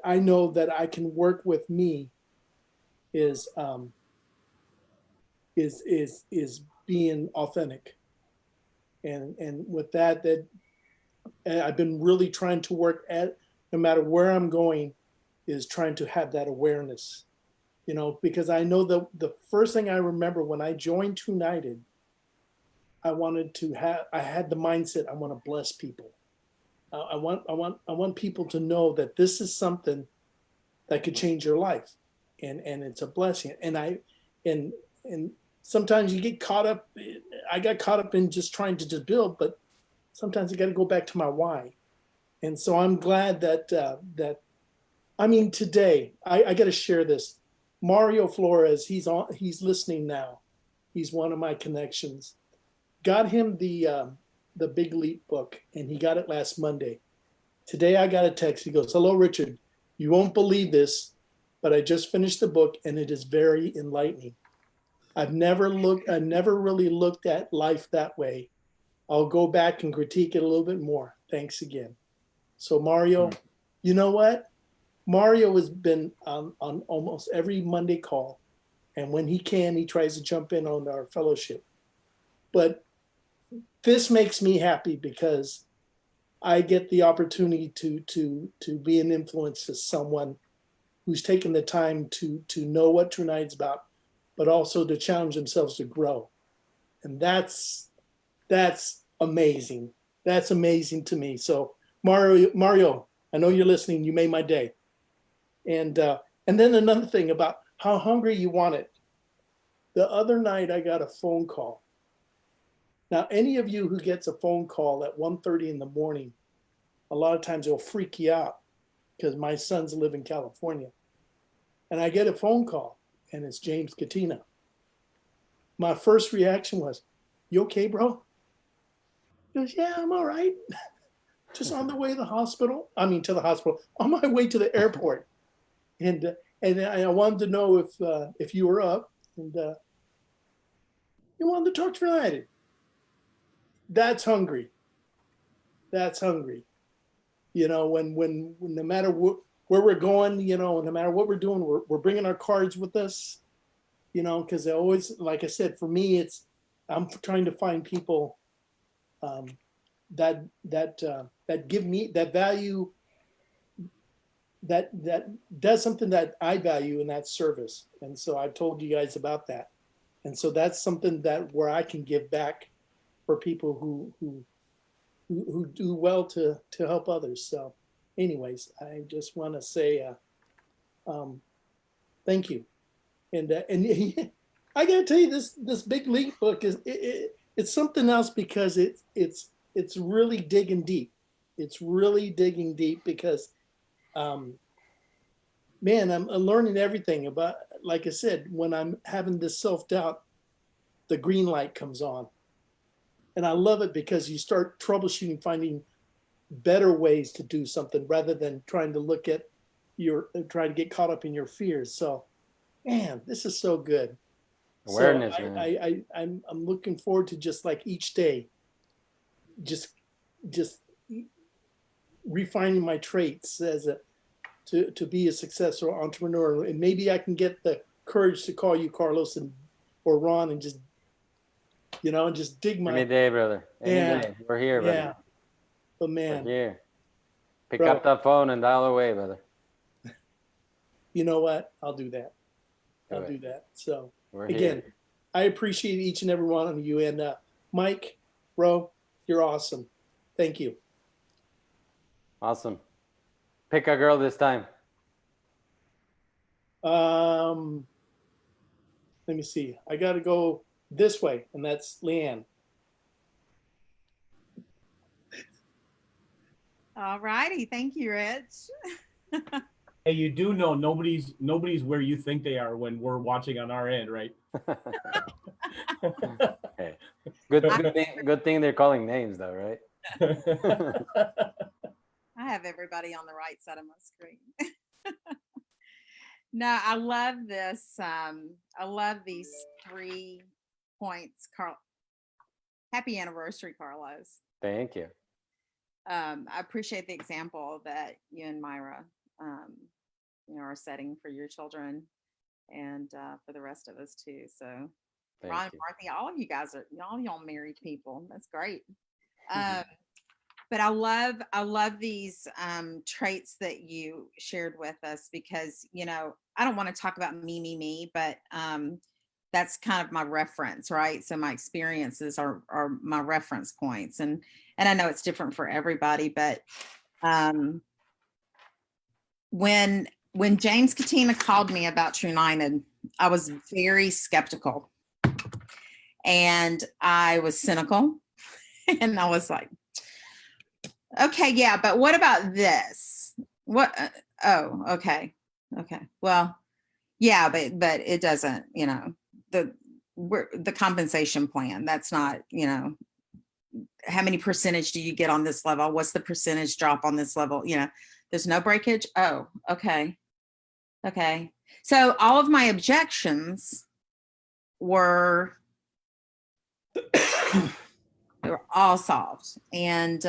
I know that I can work with me is being authentic, and with that I've been really trying to work at, no matter where I'm going, is trying to have that awareness, because I know the first thing I remember when I joined United, I had the mindset, I want to bless people. I want people to know that this is something that could change your life, and it's a blessing. And sometimes you get caught up. I got caught up in just trying to just build, but sometimes I got to go back to my why. And so I'm glad that today I got to share this. Mario Flores, he's listening now. He's one of my connections. Got him the Big Leap book, and he got it last Monday. Today I got a text. He goes, "Hello, Richard. You won't believe this, but I just finished the book, and it is very enlightening. I've never really looked at life that way. I'll go back and critique it a little bit more. Thanks again." So Mario, you know what? Mario has been on almost every Monday call, and when he can, he tries to jump in on our fellowship. But this makes me happy because I get the opportunity to be an influence to someone who's taken the time to know what True United's about, but also to challenge themselves to grow. And that's amazing. That's amazing to me. So Mario, I know you're listening. You made my day. And then another thing about how hungry you want it. The other night I got a phone call Now, any of you who gets a phone call at 1:30 in the morning, a lot of times it'll freak you out because my sons live in California. And I get a phone call and it's James Katina. My first reaction was, "You okay, bro?" He goes, "Yeah, I'm all right. Just on the way to the hospital. I mean, to the hospital, on my way to the airport." And I wanted to know if you were up, and you wanted to talk tonight. That's hungry. That's hungry. You know, when no matter where we're going, you know, no matter what we're doing, we're bringing our cards with us. You know, because they always, like I said, for me, I'm trying to find people that give me that value, that does something that I value, in that service. And so I've told you guys about that. And so that's something that where I can give back for people who do well to help others. So anyways, I just want to say thank you. And I got to tell you, this Big Leap book is it's something else, because it's really digging deep. It's really digging deep because, man, I'm learning everything about, like I said, when I'm having this self-doubt, the green light comes on. And I love it because you start troubleshooting, finding better ways to do something rather than trying to get caught up in your fears. So, man, this is so good. Awareness, so man. I'm looking forward to just like each day, just refining my traits to be a successful entrepreneur. And maybe I can get the courage to call you Carlos or Ron and just, you know, and just dig Any day, brother. Any day. We're here, brother. yeah. But We're man, here. Pick Bro. up that phone and dial away, brother. you know what? I'll do that. Do I'll it. do that. So We're again, here. I appreciate each and every one of you. And Mike, bro, you're awesome. Thank you. Awesome. Pick a girl this time. Let me see. I got to go this way, and that's Leanne. All righty. Thank you, Rich. Hey, you do know nobody's where you think they are when we're watching on our end, right? Okay. Good thing they're calling names, though, right? I have everybody on the right side of my screen. No, I love this. I love these 3 points. Happy anniversary, Carlos. Thank you. I appreciate the example that you and Myra, are setting for your children and for the rest of us too. So Thank Ron, you. Martha, all of you guys are y'all married people. That's great. But I love these traits that you shared with us because, I don't want to talk about me, but that's kind of my reference, right? So my experiences are my reference points. And I know it's different for everybody, but when James Katina called me about True United, I was very skeptical and I was cynical and I was like, okay, yeah, but what about this? What? Oh, okay. Well, yeah, but it doesn't, the compensation plan. That's not, how many percentage do you get on this level? What's the percentage drop on this level? There's no breakage. Oh, okay. So all of my objections were they were all solved. And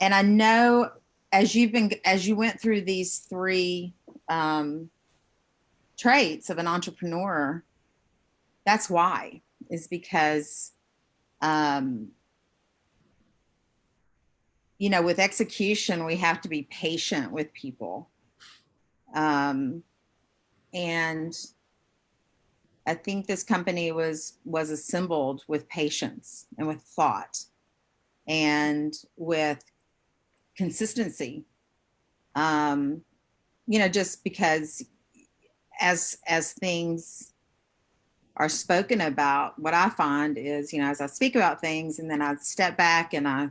I know as you went through these 3 traits of an entrepreneur, that's why, is because, with execution, we have to be patient with people. And I think this company was assembled with patience and with thought and with consistency. Just because as things are spoken about, what I find is, as I speak about things and then I step back and I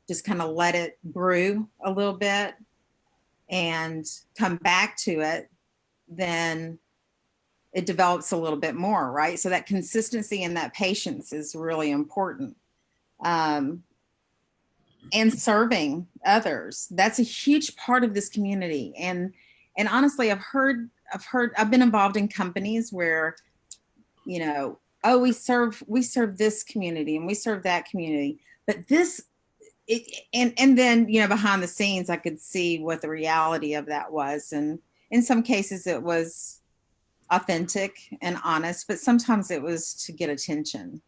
just kind of let it brew a little bit and come back to it, then it develops a little bit more, right? So that consistency and that patience is really important. And serving others, that's a huge part of this community. And honestly, I've been involved in companies where, oh, we serve this community and we serve that community, but and then, behind the scenes, I could see what the reality of that was. And in some cases it was authentic and honest, but sometimes it was to get attention,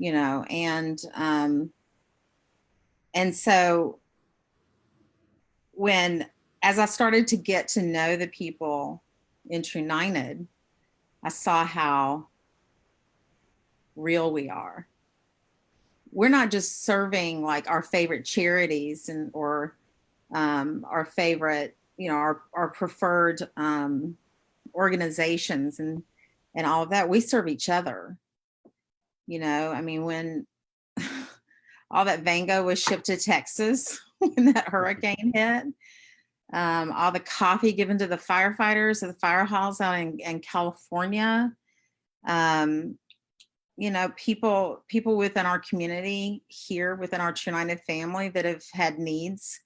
and so as I started to get to know the people in Trunited, I saw how real we are. We're not just serving like our favorite charities or our favorite, our preferred organizations and all of that. We serve each other. I mean, when all that Vango was shipped to Texas when that hurricane hit, all the coffee given to the firefighters at the fire halls out in California, people within our community here, within our Trunited family that have had needs,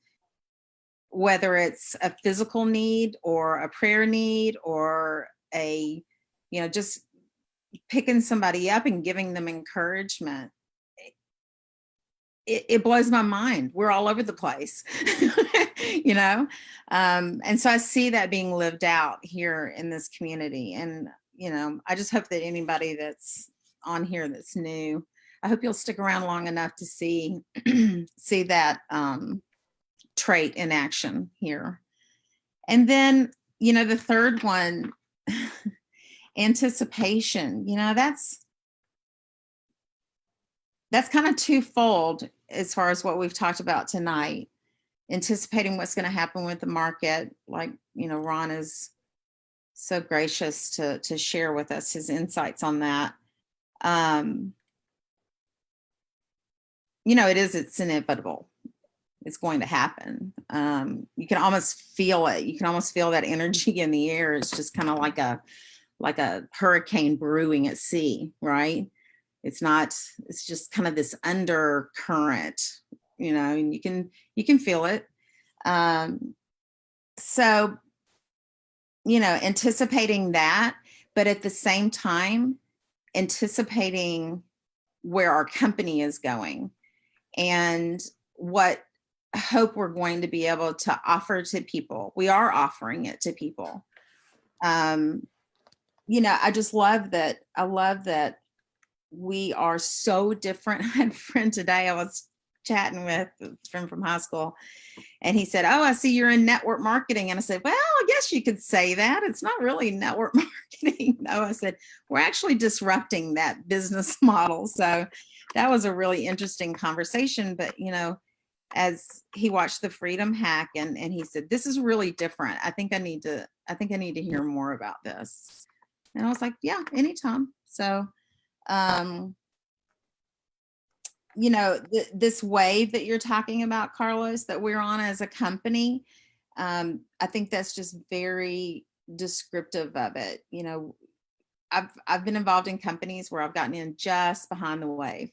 whether it's a physical need or a prayer need or just picking somebody up and giving them encouragement. It blows my mind. We're all over the place, and so I see that being lived out here in this community. And, I just hope that anybody that's on here that's new, I hope you'll stick around long enough to see that trait in action here. And then, the third one, anticipation, that's kind of twofold as far as what we've talked about tonight. Anticipating what's going to happen with the market, like, Ron is so gracious to share with us his insights on that. It's inevitable. It's going to happen. You can almost feel it. You can almost feel that energy in the air. It's just kind of like a hurricane brewing at sea, right? It's just kind of this undercurrent, and you can feel it. So, anticipating that, but at the same time, anticipating where our company is going and what hope we're going to be able to offer to people. We are offering it to people. I just love that. I love that we are so different. I had a friend today I was chatting with, a friend from high school, and he said, "Oh, I see you're in network marketing." And I said, "Well, I guess you could say that. It's not really network marketing." No, I said, "We're actually disrupting that business model." So that was a really interesting conversation. But, as he watched the Freedom Hack and he said, "This is really different. I think I need to hear more about this." And I was like, "Yeah, anytime." So, this wave that you're talking about, Carlos, that we're on as a company, I think that's just very descriptive of it. I've been involved in companies where I've gotten in just behind the wave,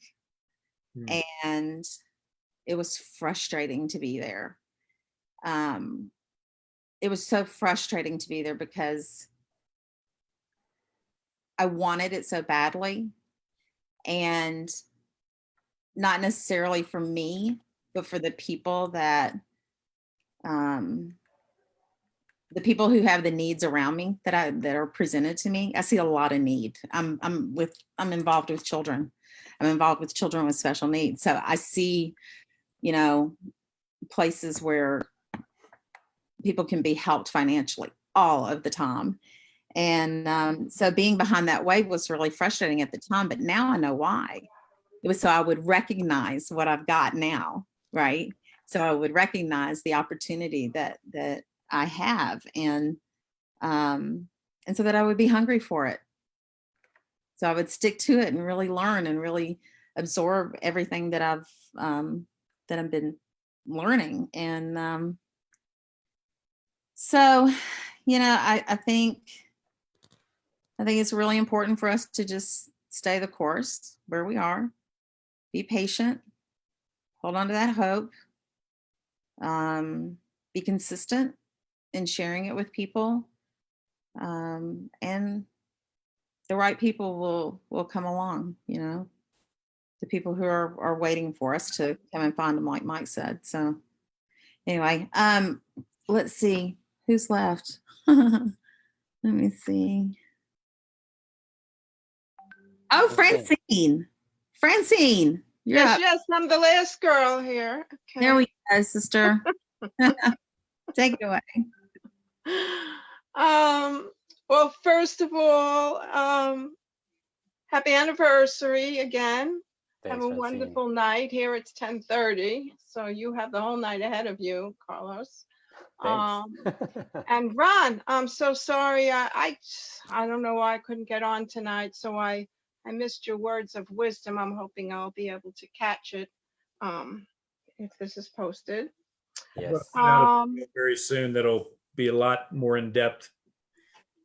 and it was frustrating to be there. It was so frustrating to be there because I wanted it so badly, and not necessarily for me, but for the people that, the people who have the needs around me that are presented to me. I see a lot of need. I'm involved with children. I'm involved with children with special needs. So I see, places where people can be helped financially all of the time. And so being behind that wave was really frustrating at the time, but now I know why. It was so I would recognize what I've got now, right? So I would recognize the opportunity that I have, and so that I would be hungry for it. So I would stick to it and really learn and really absorb everything that I've been learning. And so, I think it's really important for us to just stay the course where we are, be patient, hold on to that hope, be consistent in sharing it with people, and the right people will come along. The people who are waiting for us to come and find them, like Mike said. So anyway, let's see who's left. Let me see. Oh, Francine, you're Yes, up. yes, I'm the last girl here. Okay. There we go, sister. Take it away. Well, first of all, happy anniversary again. Thanks, Have a Francine. wonderful night. Here it's 10:30, so you have the whole night ahead of you, Carlos. Thanks. And Ron, I'm so sorry. I don't know why I couldn't get on tonight, so I missed your words of wisdom. I'm hoping I'll be able to catch it if this is posted. Yes. Very soon, that'll be a lot more in depth,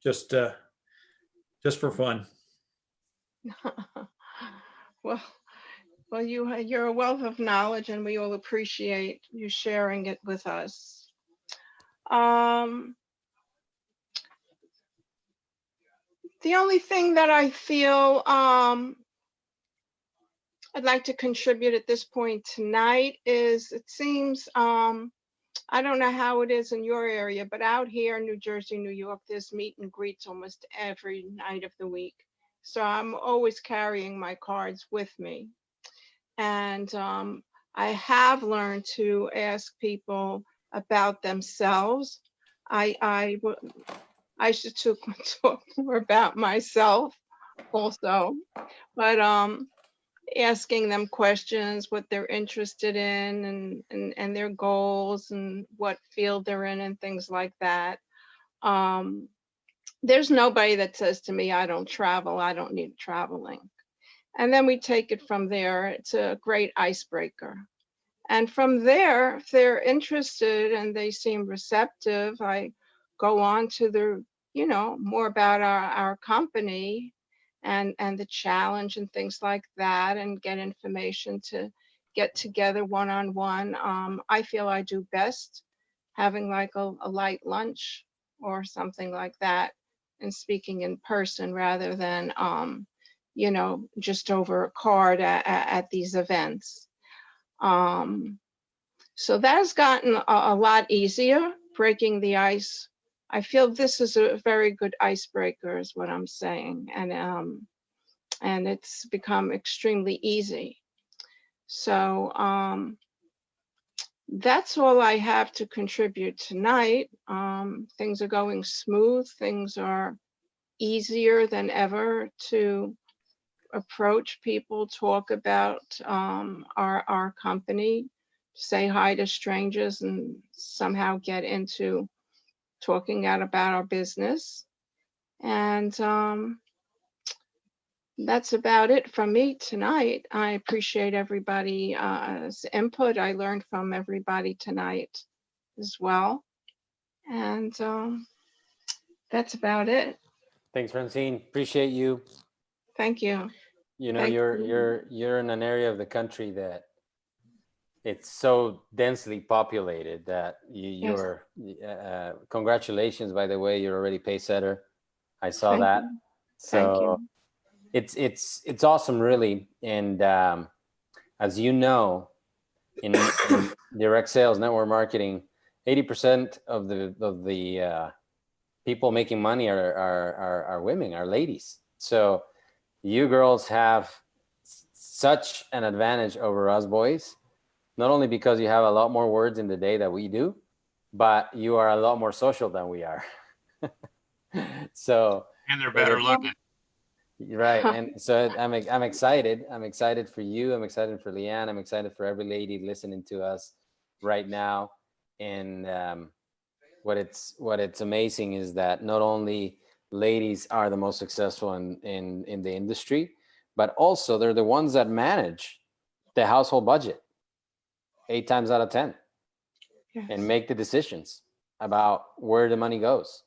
just for fun. Well, you're a wealth of knowledge, and we all appreciate you sharing it with us. The only thing that I feel I'd like to contribute at this point tonight is, it seems, I don't know how it is in your area, but out here in New Jersey, New York, there's meet and greets almost every night of the week. So I'm always carrying my cards with me. And I have learned to ask people about themselves. I should talk more about myself also, but asking them questions, what they're interested in, and their goals, and what field they're in, and things like that. There's nobody that says to me, I don't travel, I don't need traveling. And then we take it from there. It's a great icebreaker. And from there, if they're interested and they seem receptive, I go on to the, more about our company and the challenge and things like that, and get information to get together one-on-one. I feel I do best having like a light lunch or something like that, and speaking in person rather than, just over a card at these events. So that has gotten a lot easier, breaking the ice. I feel this is a very good icebreaker is what I'm saying. And it's become extremely easy. So that's all I have to contribute tonight. Things are going smooth. Things are easier than ever to approach people, talk about our company, say hi to strangers, and somehow get into talking out about our business. And that's about it from me tonight. I appreciate everybody's input. I learned from everybody tonight as well. And that's about it. Thanks, Francine. Appreciate you. Thank you. Thank You're in an area of the country that it's so densely populated that you're congratulations, by the way, you're already pace setter. I saw Thank that. you. So it's awesome, really. And as you know, in direct sales, network marketing, 80% of the people making money are women, are ladies. So you girls have such an advantage over us boys, not only because you have a lot more words in the day that we do, but you are a lot more social than we are. So, And they're better looking. right. And so I'm excited. I'm excited for you. I'm excited for Leanne. I'm excited for every lady listening to us right now. And what it's amazing is that not only ladies are the most successful in the industry, but also they're the ones that manage the household budget 8 times out of 10 Yes. and make the decisions about where the money goes.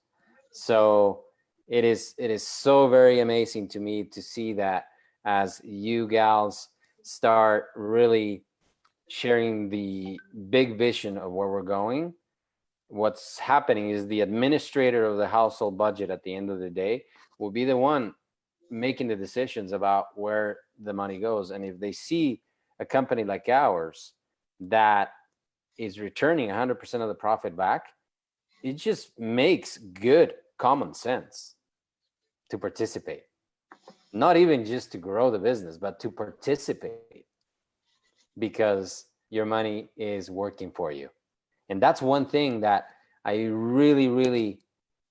So it is so very amazing to me to see that as you gals start really sharing the big vision of where we're going. What's happening is the administrator of the household budget at the end of the day will be the one making the decisions about where the money goes. And if they see a company like ours that is returning 100% of the profit back, it just makes good common sense to participate. Not even just to grow the business, but to participate because your money is working for you. And that's one thing that I really, really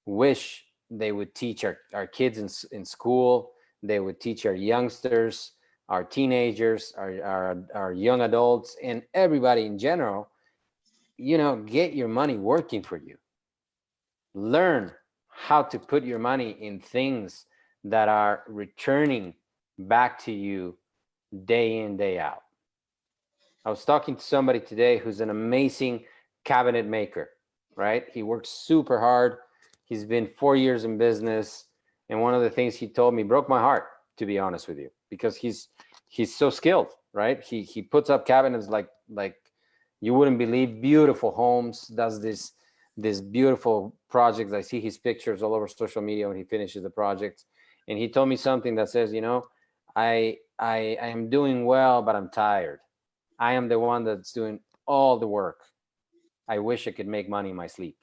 wish they would teach our kids in school. They would teach our youngsters, our teenagers, our young adults, and everybody in general. Get your money working for you. Learn how to put your money in things that are returning back to you day in, day out. I was talking to somebody today who's an amazing cabinet maker, right? He works super hard. He's been 4 years in business. And one of the things he told me broke my heart, to be honest with you, because he's so skilled, right? He puts up cabinets like you wouldn't believe, beautiful homes, does this beautiful projects. I see his pictures all over social media when he finishes the project. And he told me something that says, I am doing well, but I'm tired. I am the one that's doing all the work. I wish I could make money in my sleep,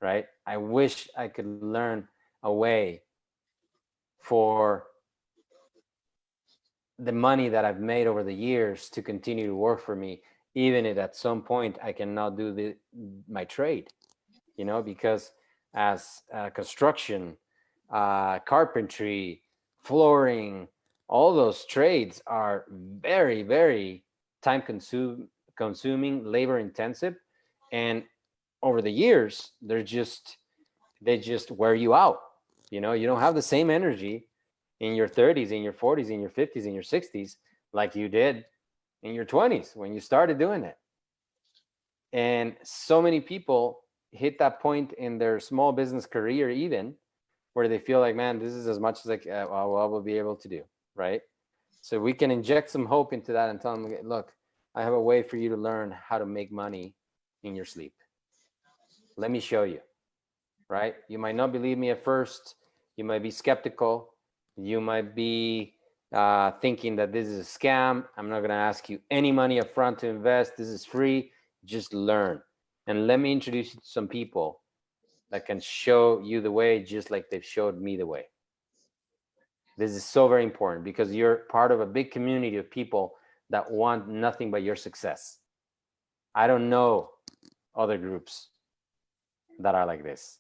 right? I wish I could learn a way for the money that I've made over the years to continue to work for me, even if at some point I cannot do my trade, because as construction, carpentry, flooring, all those trades are very, very time consuming, labor intensive, and over the years they just wear you out. You don't have the same energy in your 30s, in your 40s, in your 50s, in your 60s like you did in your 20s when you started doing it. And so many people hit that point in their small business career even where they feel like, man, this is as much as I will be able to do, right? So we can inject some hope into that and tell them, look, I have a way for you to learn how to make money in your sleep. Let me show you, right? You might not believe me at first. You might be skeptical. You might be thinking that this is a scam. I'm not going to ask you any money up front to invest. This is free. Just learn. And let me introduce you to some people that can show you the way, just like they've showed me the way. This is so very important because you're part of a big community of people that want nothing but your success. I don't know other groups that are like this.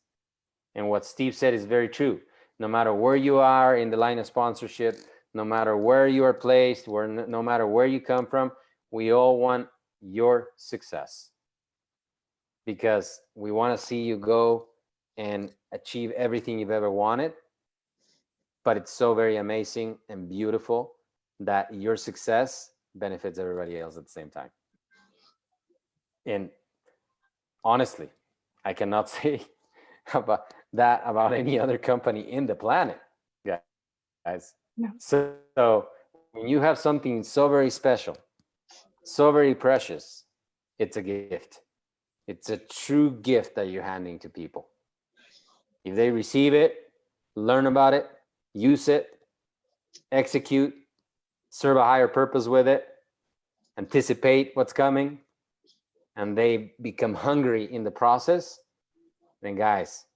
And what Steve said is very true. No matter where you are in the line of sponsorship, no matter where you are placed, no matter where you come from, we all want your success because we want to see you go and achieve everything you've ever wanted. But it's so very amazing and beautiful that your success benefits everybody else at the same time. And honestly, I cannot say about any other company in the planet, guys. No. So when you have something so very special, so very precious, it's a gift. It's a true gift that you're handing to people. If they receive it, learn about it, use it, execute, serve a higher purpose with it, anticipate what's coming, and they become hungry in the process, then guys,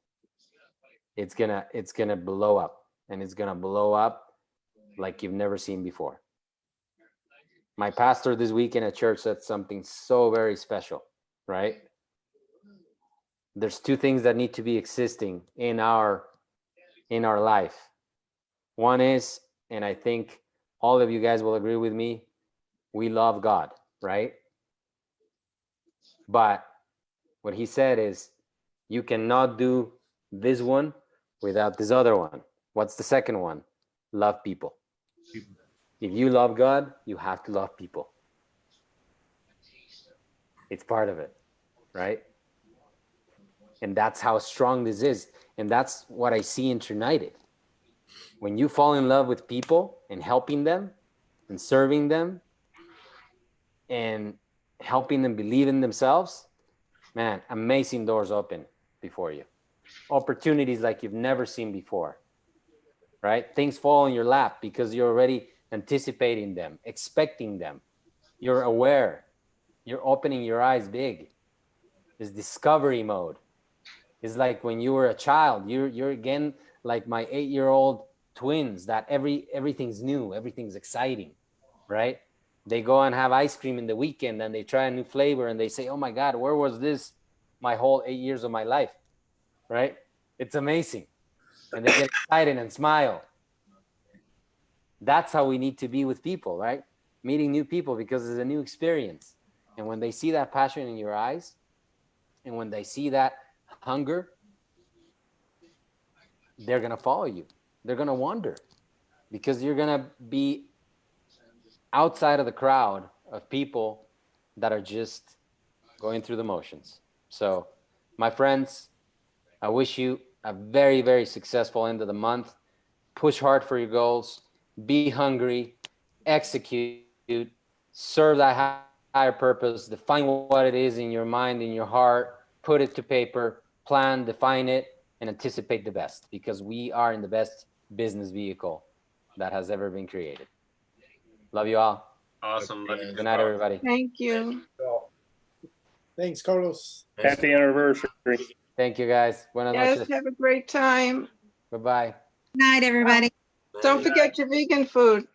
it's gonna blow up, and it's gonna blow up like you've never seen before. My pastor this weekend at church said something so very special, right? There's two things that need to be existing in our life. One is, and I think all of you guys will agree with me, we love God, right? But what he said is, you cannot do this one without this other one. What's the second one? Love people. If you love God, you have to love people. It's part of it, right? And that's how strong this is. And that's what I see in Trinited. When you fall in love with people and helping them and serving them and helping them believe in themselves, man, amazing doors open before you. Opportunities like you've never seen before, right? Things fall in your lap because you're already anticipating them, expecting them. You're aware. You're opening your eyes big. It's discovery mode. It's like when you were a child, you're again like my 8-year-old twins that everything's new, everything's exciting, right? They go and have ice cream in the weekend and they try a new flavor and they say, oh my God, where was this my whole 8 years of my life, right? It's amazing. And they get excited and smile. That's how we need to be with people, right? Meeting new people because it's a new experience. And when they see that passion in your eyes and when they see that hunger, they're going to follow you. They're going to wander because you're going to be outside of the crowd of people that are just going through the motions. So, my friends, I wish you a very, very successful end of the month. Push hard for your goals. Be hungry. Execute. Serve that higher purpose. Define what it is in your mind, in your heart. Put it to paper. Plan, define it, and anticipate the best because we are in the best business vehicle that has ever been created. Love you all. Awesome. Love you. Good night, everybody. Thank you. Thanks, Carlos. Happy anniversary. Thank you, guys. Buenas Yes, noches. have a great time. Bye-bye. Night, everybody. Don't forget your vegan food.